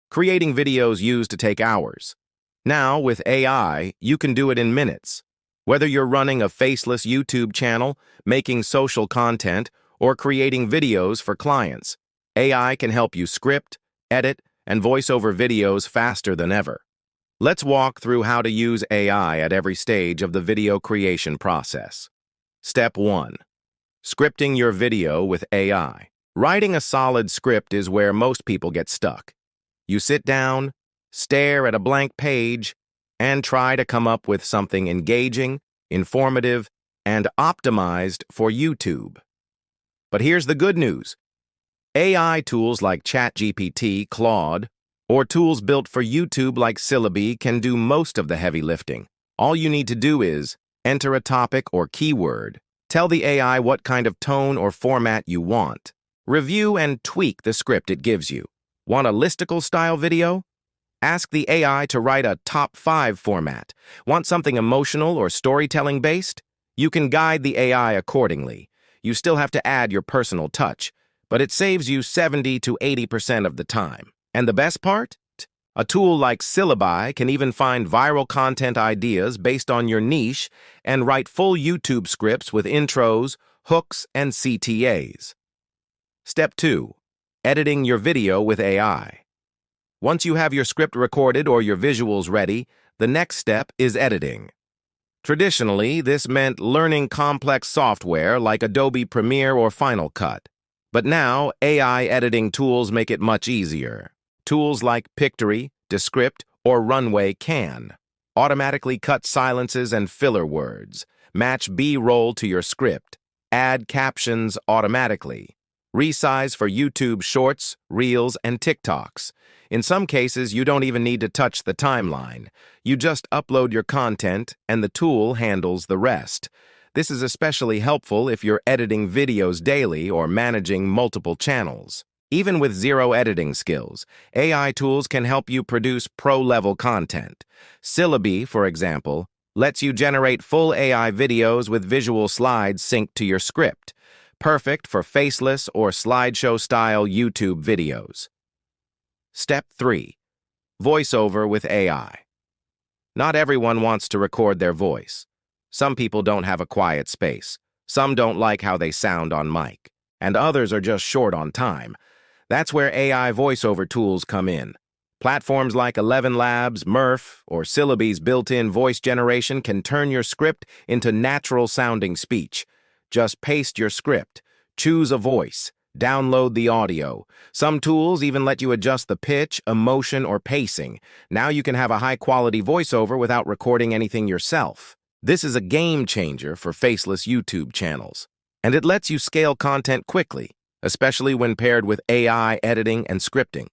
Creating videos used to take hours. Now, with AI, you can do it in minutes. Whether you're running a faceless YouTube channel, making social content, or creating videos for clients, AI can help you script, edit, and voice over videos faster than ever. Let's walk through how to use AI at every stage of the video creation process. Step 1. Scripting your video with AI. Writing a solid script is where most people get stuck. You sit down, stare at a blank page, and try to come up with something engaging, informative, and optimized for YouTube. But here's the good news. AI tools like ChatGPT, Claude, or tools built for YouTube like Syllaby can do most of the heavy lifting. All you need to do is enter a topic or keyword, tell the AI what kind of tone or format you want, review and tweak the script it gives you. Want a listicle-style video? Ask the AI to write a top 5 format. Want something emotional or storytelling-based? You can guide the AI accordingly. You still have to add your personal touch, but it saves you 70 to 80% of the time. And the best part? A tool like Syllaby can even find viral content ideas based on your niche and write full YouTube scripts with intros, hooks, and CTAs. Step 2. Editing your video with AI. Once you have your script recorded or your visuals ready, the next step is editing. Traditionally, this meant learning complex software like Adobe Premiere or Final Cut. But now, AI editing tools make it much easier. Tools like Pictory, Descript, or Runway can automatically cut silences and filler words, match B-roll to your script, add captions automatically, resize for YouTube Shorts, Reels, and TikToks. In some cases, you don't even need to touch the timeline. You just upload your content, and the tool handles the rest. This is especially helpful if you're editing videos daily or managing multiple channels. Even with zero editing skills, AI tools can help you produce pro-level content. Syllaby, for example, lets you generate full AI videos with visual slides synced to your script, perfect for faceless or slideshow-style YouTube videos. Step 3. Voiceover with AI. Not everyone wants to record their voice. Some people don't have a quiet space. Some don't like how they sound on mic. And others are just short on time. That's where AI voiceover tools come in. Platforms like 11 Labs, Murph, or Syllaby's built-in voice generation can turn your script into natural-sounding speech. Just paste your script, choose a voice, download the audio. Some tools even let you adjust the pitch, emotion, or pacing. Now you can have a high-quality voiceover without recording anything yourself. This is a game changer for faceless YouTube channels, and it lets you scale content quickly, especially when paired with AI editing and scripting.